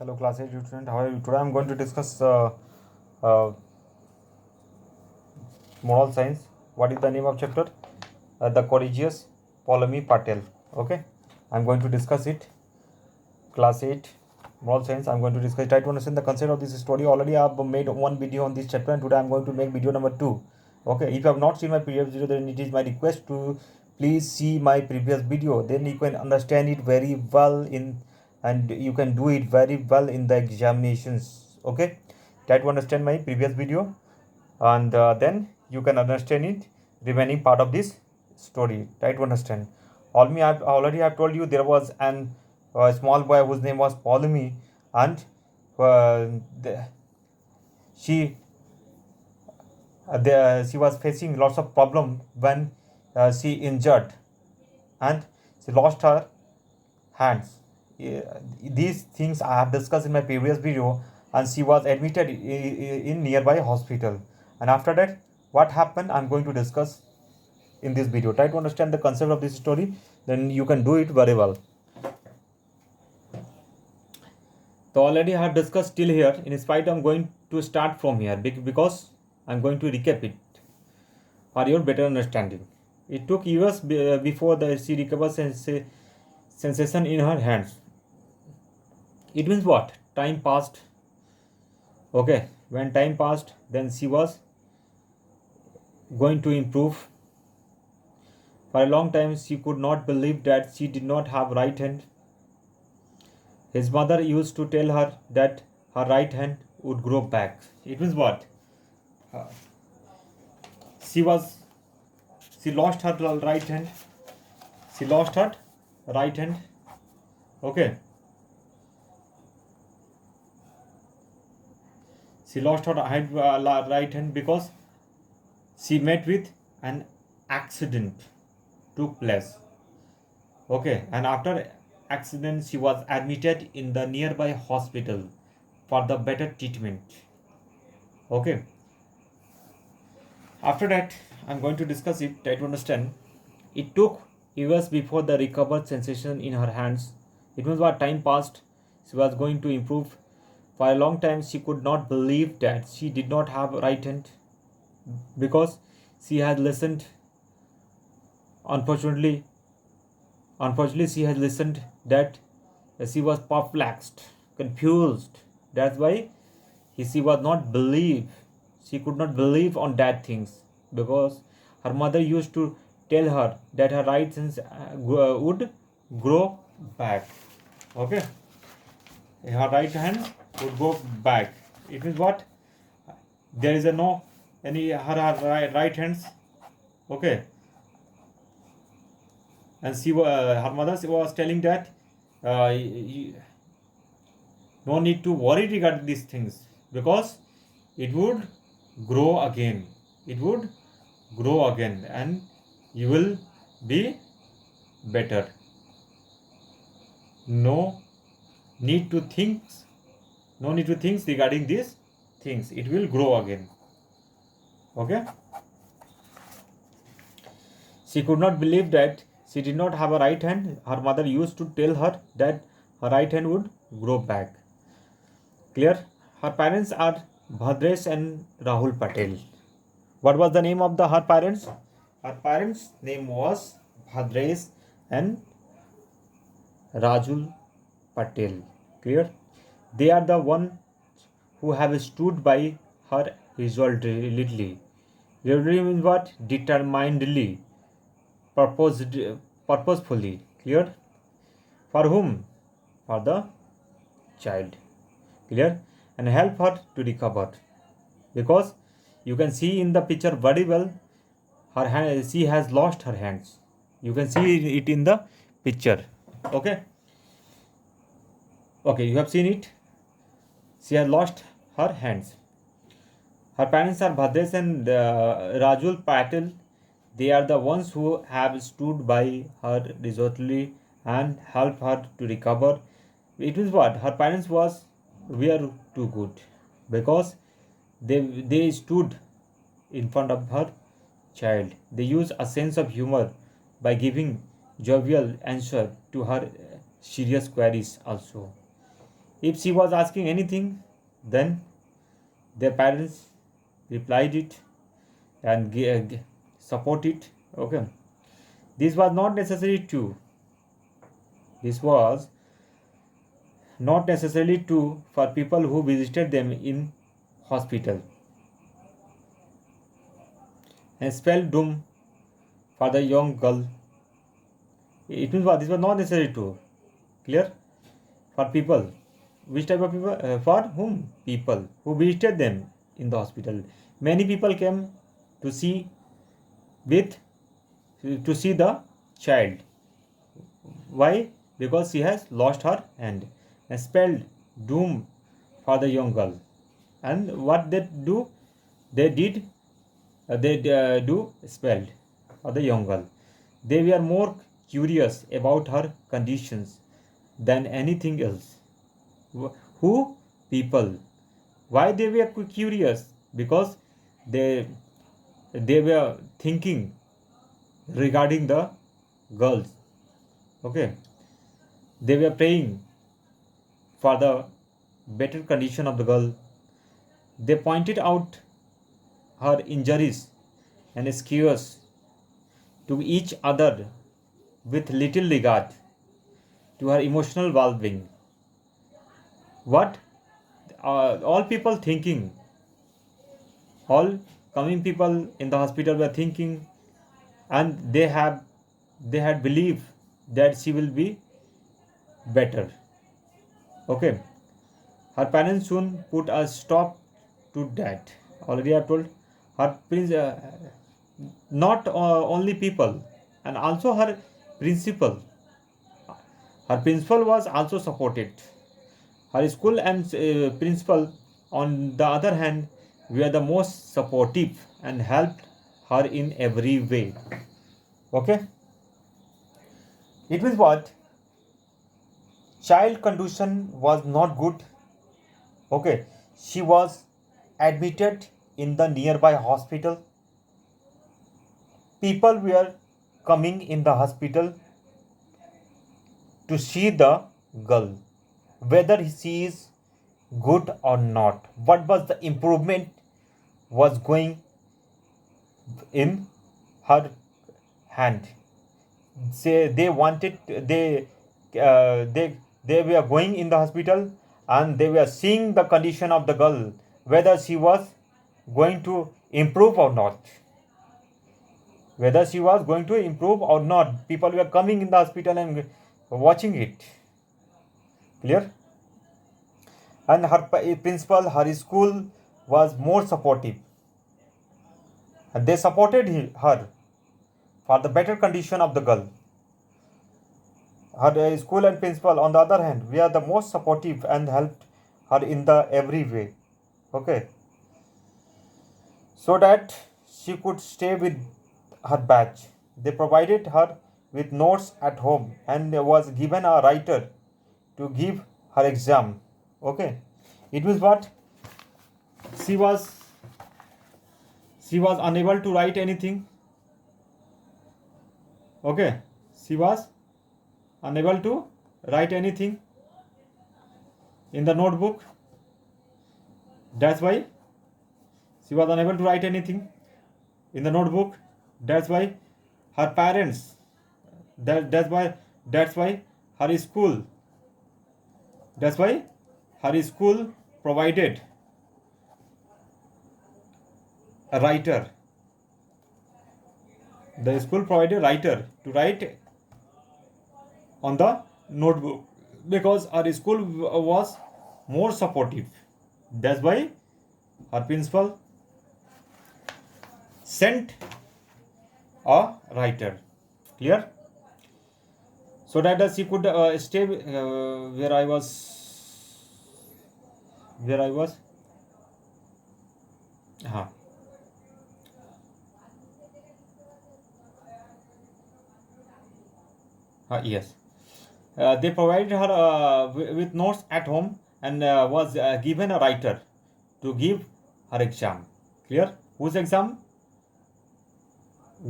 Hello, class 8 student. How are you? Today I'm going to discuss moral science. What is the name of chapter? The courageous Ptolemy Patel. Okay, I'm going to discuss it. Class 8 moral science. I'm going to discuss. Try to understand the concept of this story. Already I've made one video on this chapter, and today I'm going to make video number 2. Okay, if you have not seen my previous video, then it is my request to please see my previous video. Then you can understand it very well and you can do it very well in the examinations. Okay, try to understand my previous video, and then you can understand it remaining part of this story. Try to understand. Already I've told you there was an small boy whose name was Ptolemy, and uh, the, she she was facing lots of problem when she injured and she lost her hands. These things I have discussed in my previous video, and she was admitted in nearby hospital. And after that, what happened? I'm going to discuss in this video. Try to understand the concept of this story, then you can do it very well. So already I have discussed till here. In spite, I'm going to start from here because I'm going to recap it for your better understanding. It took years before she recovered sensation in her hands. It means what? Time passed. Okay, when time passed, then she was going to improve. For a long time, she could not believe that she did not have right hand. His mother used to tell her that her right hand would grow back. It means what? Uh, she was she lost her right hand. She lost her right hand. Okay. She lost her right hand because she met with an accident took place. Okay, and after accident she was admitted in the nearby hospital for the better treatment. Okay, after that I'm going to discuss it. Try to understand. It took years before the recovered sensation in her hands. It was what time passed. She was going to improve. For a long time she could not believe that she did not have right hand because she had listened. Unfortunately, she had listened that she was perplexed, confused. That's why she was not believe. She could not believe on that things because her mother used to tell her that her right hands would grow back. Okay, her right hand would go back. It means what? There is a no any her right hands. Okay, and her mother was telling that no need to worry regarding these things because it would grow again. It would grow again and you will be better. No need to think. No need to think regarding these things. It will grow again. Okay. She could not believe that she did not have a right hand. Her mother used to tell her that her right hand would grow back. Clear? Her parents are Bhadresh and Rahul Patel. What was the name of her parents? Her parents' name was Bhadresh and Rajul Patel. Clear? They are the one who have stood by her resolutely. Resolutely means what? Determinedly, purposefully. Clear? For whom? For the child. Clear? And help her to recover. Because you can see in the picture very well, her hand, she has lost her hands. You can see it in the picture. Okay. Okay, you have seen it. She has lost her hands. Her parents are Bhadresh and Rajul Patel. They are the ones who have stood by her resolutely and helped her to recover. It was what her parents were too good because they stood in front of her child. They used a sense of humor by giving jovial answer to her serious queries also. If she was asking anything, then their parents replied it and support it. Okay, this was not necessary to. This was not necessarily true for people who visited them in hospital. And spelled doom for the young girl. It means what? This was not necessary true. Clear? For people. Which type of people? For whom? People who visited them in the hospital. Many people came to see with to see the child. Why? Because she has lost her hand. And spelled doom for the young girl. And what they do? They did. They do spelled for the young girl. They were more curious about her conditions than anything else. Who? People. Why they were curious? Because they were thinking regarding the girls. Okay, they were praying for the better condition of the girl. They pointed out her injuries and scars to each other with little regard to her emotional well-being. What all people thinking, all coming people in the hospital were thinking, and they had believed that she will be better. Okay, her parents soon put a stop to that. Already I told her not only people, and also her principal. Her principal was also supported. Her school and principal, on the other hand, were the most supportive and helped her in every way. Okay, it was what child condition was not good. Okay, she was admitted in the nearby hospital. People were coming in the hospital to see the girl, whether she is good or not. What was the improvement was going in her hand? Say they wanted they were going in the hospital and they were seeing the condition of the girl, whether she was going to improve or not. Whether she was going to improve or not, people were coming in the hospital and watching it. Clear? And her principal, her school was more supportive, and they supported her for the better condition of the girl. Her school and principal, on the other hand, were the most supportive and helped her in the every way. Okay, so that she could stay with her batch. They provided her with notes at home and was given a writer to give her exam. Okay, it was what she was unable to write anything. Okay, she was unable to write anything in the notebook. That's why she was unable to write anything in the notebook. That's why her parents, that's why her school, that's why her school provided a writer. The school provided a writer to write on the notebook because her school was more supportive. That's why her principal sent a writer. Clear? So that she could stay where I was. Where I was. Yes. They provided her with notes at home and was given a writer to give her exam. Clear? Whose exam?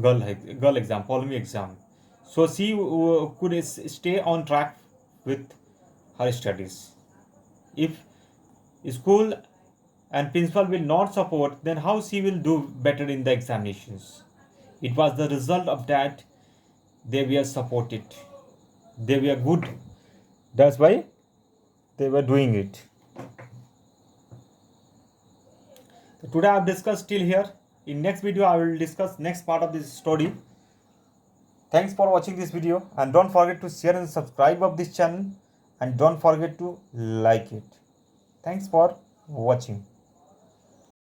Girl exam, polemy exam. So she could stay on track with her studies. If school and principal will not support, then how she will do better in the examinations? It was the result of that they were supported. They were good. That's why they were doing it. Today I have discussed till here. In next video I will discuss next part of this story. Thanks for watching this video, and don't forget to share and subscribe of this channel, and don't forget to like it. Thanks for watching.